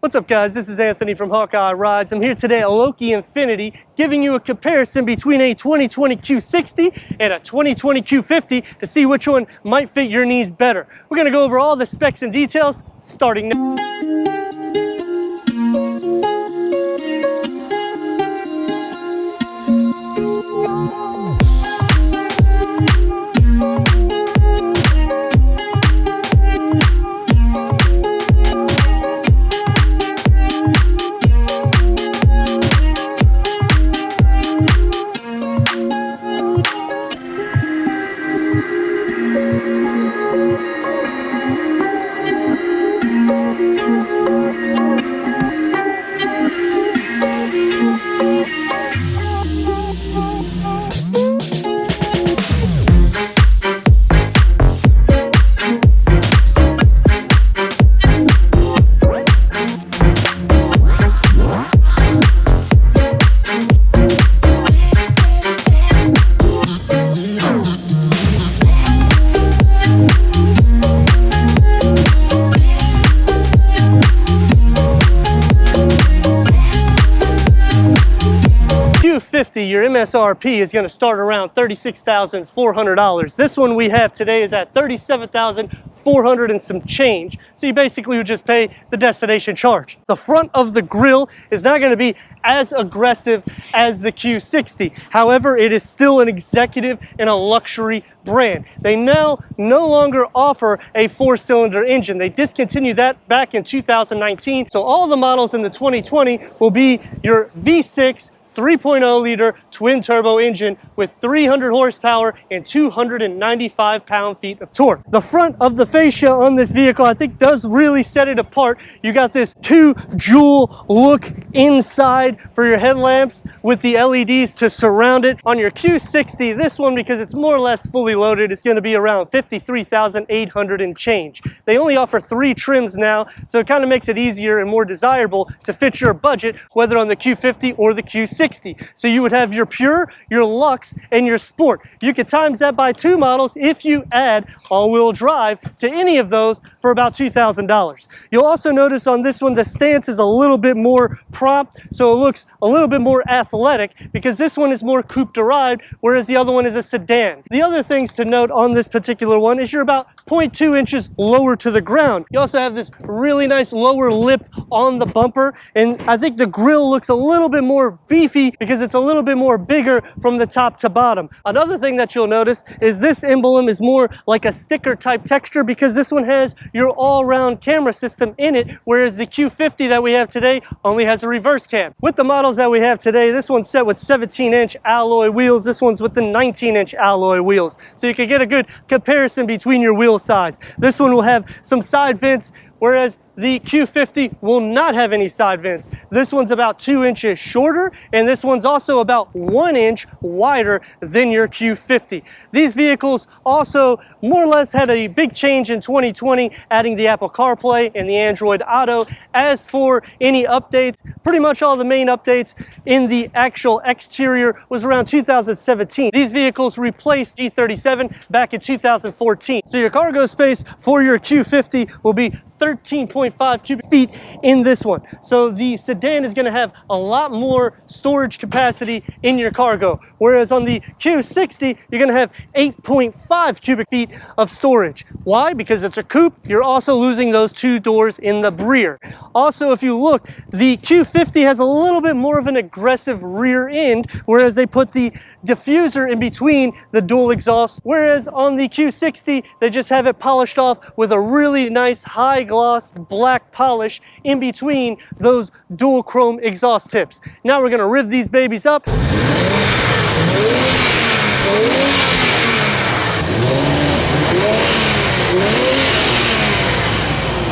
What's up guys, this is Anthony from Hawkeye Rides. I'm here today at Loki Infiniti giving you a comparison between a 2020 Q60 and a 2020 Q50 to see which one might fit your needs better. We're going to go over all the specs and details starting now. Q50, your MSRP is going to start around $36,400. This one we have today is at $37,400 and some change. So you basically would just pay the destination charge. The front of the grille is not going to be as aggressive as the Q60. However, it is still an executive and a luxury brand. They now no longer offer a 4-cylinder engine. They discontinued that back in 2019. So all the models in the 2020 will be your V6 3.0 liter twin turbo engine with 300 horsepower and 295 pound-feet of torque. The front of the fascia on this vehicle I think does really set it apart. You got this 2 jewel look inside for your headlamps with the LEDs to surround it. On your Q60, this one, because it's more or less fully loaded, is going to be around $53,800 and change. They only offer 3 trims now, so it kind of makes it easier and more desirable to fit your budget, whether on the Q50 or the Q60. So you would have your Pure, your Luxe, and your Sport. You could times that by 2 models if you add all-wheel drive to any of those for about $2,000. You'll also notice on this one the stance is a little bit more prompt, so it looks a little bit more athletic because this one is more coupe derived, whereas the other one is a sedan. The other things to note on this particular one is you're about 0.2 inches lower to the ground. You also have this really nice lower lip on the bumper, and I think the grille looks a little bit more beefy because it's a little bit more bigger from the top to bottom. Another thing that you'll notice is this emblem is more like a sticker type texture because this one has your all-round camera system in it, whereas the Q50 that we have today only has a reverse cam. With the models that we have today, this one's set with 17-inch alloy wheels, this one's with the 19-inch alloy wheels, so you can get a good comparison between your wheel size. This one will have some side vents, whereas the Q50 will not have any side vents. This one's about 2 inches shorter, and this one's also about 1 inch wider than your Q50. These vehicles also more or less had a big change in 2020, adding the Apple CarPlay and the Android Auto. As for any updates, pretty much all the main updates in the actual exterior was around 2017. These vehicles replaced G37 back in 2014. So your cargo space for your Q50 will be 13.5 cubic feet in this one. So the sedan is going to have a lot more storage capacity in your cargo, whereas on the Q60 you're going to have 8.5 cubic feet of storage. Why? Because it's a coupe. You're also losing those 2 doors in the rear. Also, if you look, the Q50 has a little bit more of an aggressive rear end, whereas they put the diffuser in between the dual exhausts, whereas on the Q60 they just have it polished off with a really nice high gloss black polish in between those dual chrome exhaust tips. Now we're going to rev these babies up.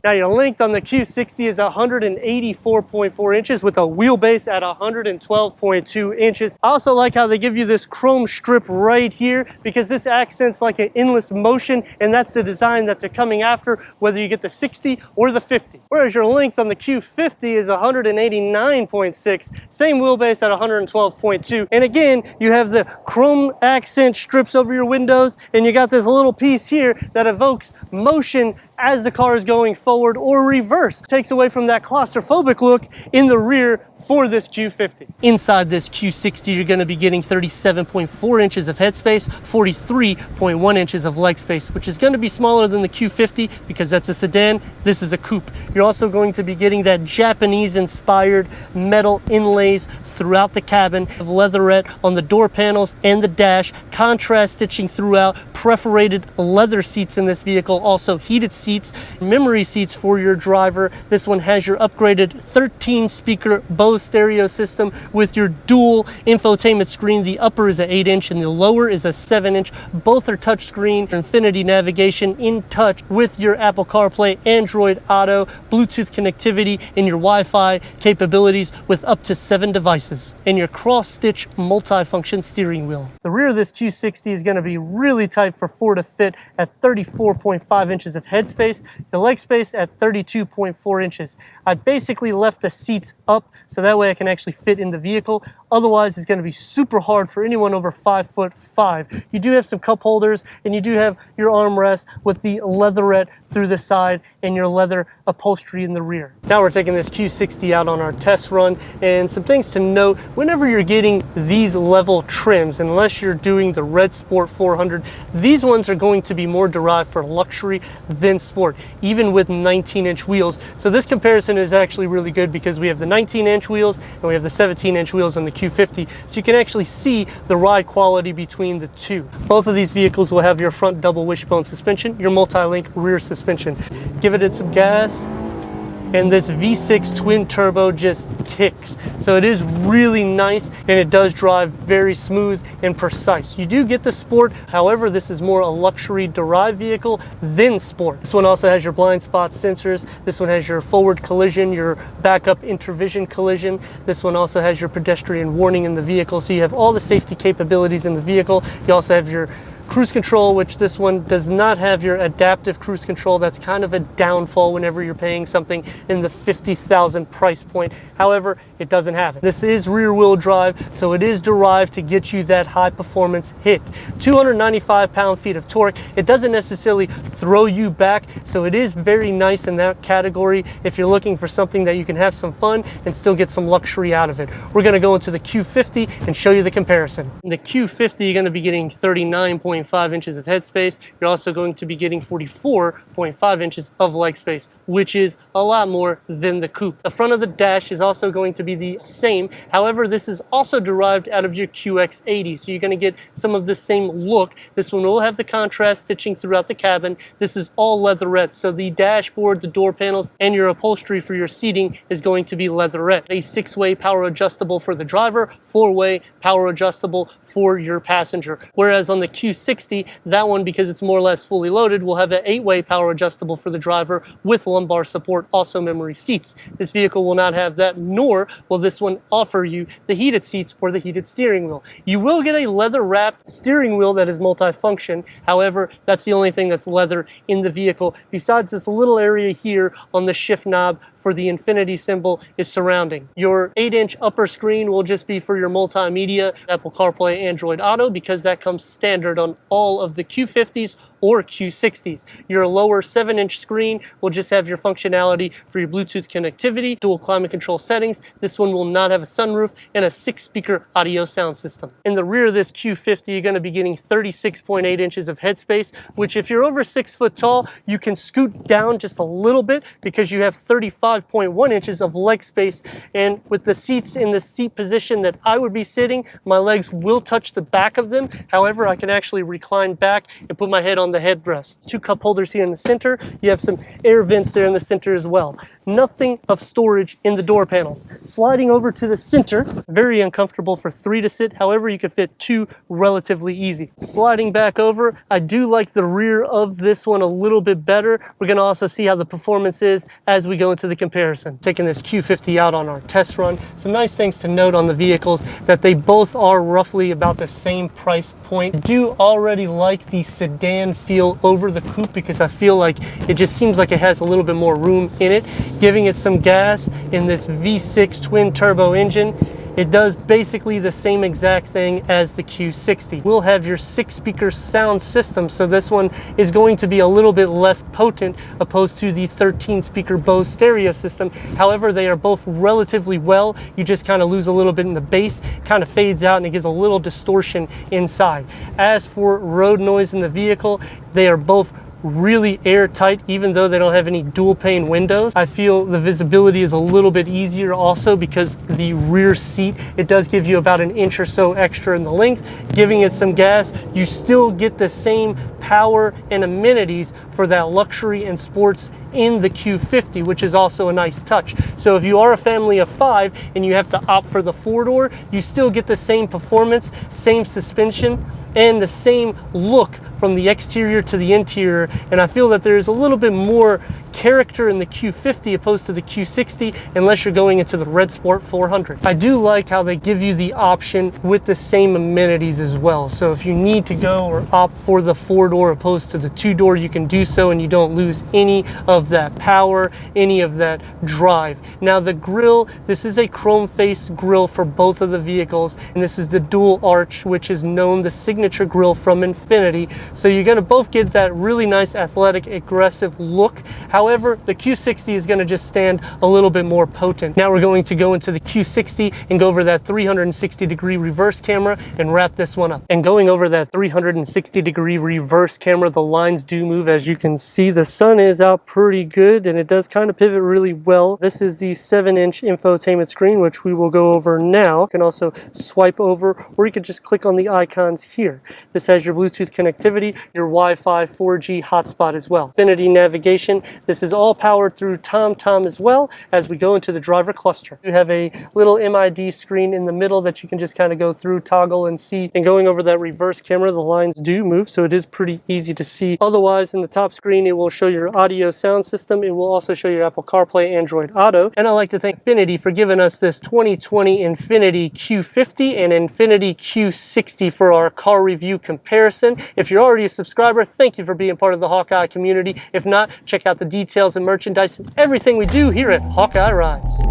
Now your length on the Q60 is 184.4 inches with a wheelbase at 112.2 inches. I also like how they give you this chrome strip right here because this accents like an endless motion, and that's the design that they're coming after, whether you get the 60 or the 50. Whereas your length on the Q50 is 189.6, same wheelbase at 112.2. And again, you have the chrome accent strips over your windows, and you got this little piece here that evokes motion as the car is going forward or reverse. It takes away from that claustrophobic look in the rear for this Q50. Inside this Q60, you're going to be getting 37.4 inches of headspace, 43.1 inches of leg space, which is going to be smaller than the Q50 because that's a sedan. This is a coupe. You're also going to be getting that Japanese-inspired metal inlays throughout the cabin, leatherette on the door panels and the dash, contrast stitching throughout, perforated leather seats in this vehicle, also heated seats, memory seats for your driver. This one has your upgraded 13-speaker Bose stereo system with your dual infotainment screen. The upper is an 8-inch and the lower is a 7-inch. Both are touchscreen, Infiniti navigation in touch with your Apple CarPlay, Android Auto, Bluetooth connectivity, and your Wi-Fi capabilities with up to 7 devices, and your cross-stitch multi-function steering wheel. The rear of this Q60 is going to be really tight for 4 to fit at 34.5 inches of headspace, the leg space at 32.4 inches. I basically left the seats up so that way I can actually fit in the vehicle. Otherwise, it's going to be super hard for anyone over 5'5". You do have some cup holders and you do have your armrest with the leatherette through the side and your leather upholstery in the rear. Now we're taking this Q60 out on our test run, and some things to note whenever you're getting these level trims, unless you're doing the Red Sport 400, these ones are going to be more derived for luxury than sport, even with 19-inch wheels. So this comparison is actually really good because we have the 19-inch wheels and we have the 17-inch wheels on the Q50, so you can actually see the ride quality between the two. Both of these vehicles will have your front double wishbone suspension, your multi-link rear suspension. Give it some gas, and this V6 twin turbo just kicks. So it is really nice and it does drive very smooth and precise. You do get the sport, however this is more a luxury derived vehicle than sport. This one also has your blind spot sensors. This one has your forward collision, your backup intervision collision. This one also has your pedestrian warning in the vehicle, so you have all the safety capabilities in the vehicle. You also have your cruise control, which this one does not have your adaptive cruise control. That's kind of a downfall whenever you're paying something in the $50,000 price point. However, it doesn't have it. This is rear wheel drive, so it is derived to get you that high performance hit. 295 pound-feet of torque. It doesn't necessarily throw you back, so it is very nice in that category if you're looking for something that you can have some fun and still get some luxury out of it. We're going to go into the Q50 and show you the comparison. In the Q50, you're going to be getting 39.5 inches of headspace. You're also going to be getting 44.5 inches of leg space, which is a lot more than the coupe. The front of the dash is also going to be the same. However, this is also derived out of your QX80, so you're going to get some of the same look. This one will have the contrast stitching throughout the cabin. This is all leatherette, so the dashboard, the door panels, and your upholstery for your seating is going to be leatherette. A 6-way power adjustable for the driver, 4-way power adjustable for your passenger. Whereas on the Q60, that one, because it's more or less fully loaded, will have an 8-way power adjustable for the driver with lumbar support, also memory seats. This vehicle will not have that, nor will this one offer you the heated seats or the heated steering wheel. You will get a leather-wrapped steering wheel that is multi-function. However, that's the only thing that's leather in the vehicle. Besides this little area here on the shift knob for the Infiniti symbol is surrounding. Your 8-inch upper screen will just be for your multimedia, Apple CarPlay, Android Auto, because that comes standard on all of the Q50s or Q60s. Your lower 7-inch screen will just have your functionality for your Bluetooth connectivity, dual climate control settings. This one will not have a sunroof and a 6-speaker audio sound system. In the rear of this Q50, you're going to be getting 36.8 inches of headspace, which if you're over 6 foot tall, you can scoot down just a little bit because you have 35.1 inches of leg space. And with the seats in the seat position that I would be sitting, my legs will touch the back of them. However, I can actually recline back and put my head on the headrest. 2 cup holders here in the center. You have some air vents there in the center as well. Nothing of storage in the door panels. Sliding over to the center, very uncomfortable for 3 to sit. However, you can fit 2 relatively easy. Sliding back over, I do like the rear of this one a little bit better. We're going to also see how the performance is as we go into the comparison. Taking this Q50 out on our test run. Some nice things to note on the vehicles, that they both are roughly about the same price point. I do already like the sedan feel over the coupe because I feel like it just seems like it has a little bit more room in it. Giving it some gas in this V6 twin turbo engine, It does basically the same exact thing as the Q60. We'll have your 6-speaker sound system, so this one is going to be a little bit less potent opposed to the 13-speaker Bose stereo system. However, they are both relatively well. You just kind of lose a little bit in the bass, kind of fades out, and it gives a little distortion inside. As for road noise in the vehicle, they are both really airtight, even though they don't have any dual pane windows. I feel the visibility is a little bit easier also because the rear seat, it does give you about an inch or so extra in the length. Giving it some gas, you still get the same power and amenities for that luxury and sports in the Q50, which is also a nice touch. So if you are a family of 5 and you have to opt for the 4-door, you still get the same performance, same suspension, and the same look from the exterior to the interior. And I feel that there's a little bit more character in the Q50 opposed to the Q60, unless you're going into the Red Sport 400. I do like how they give you the option with the same amenities as well. So if you need to go or opt for the 4-door opposed to the 2-door, you can do so and you don't lose any of that power, any of that drive. Now the grille, this is a chrome faced grille for both of the vehicles, and this is the dual arch, which is known the signature grille from Infiniti. So you're going to both get that really nice athletic aggressive look. However, the Q60 is going to just stand a little bit more potent. Now we're going to go into the Q60 and go over that 360-degree reverse camera and wrap this one up. And going over that 360-degree reverse camera, the lines do move. As you can see, the sun is out pretty good and it does kind of pivot really well. This is the 7-inch infotainment screen, which we will go over now. You can also swipe over, or you can just click on the icons here. This has your Bluetooth connectivity, your Wi-Fi 4G hotspot as well. Infiniti navigation. This is all powered through TomTom as well. As we go into the driver cluster, you have a little MID screen in the middle that you can just kind of go through, toggle, and see. And going over that reverse camera, the lines do move, so it is pretty easy to see. Otherwise, in the top screen, it will show your audio sound system. It will also show your Apple CarPlay, Android Auto. And I'd like to thank Infiniti for giving us this 2020 Infiniti Q50 and Infiniti Q60 for our car review comparison. If you're already a subscriber, thank you for being part of the Hawkeye community. If not, check out the details and merchandise and everything we do here at Hawkeye Rides.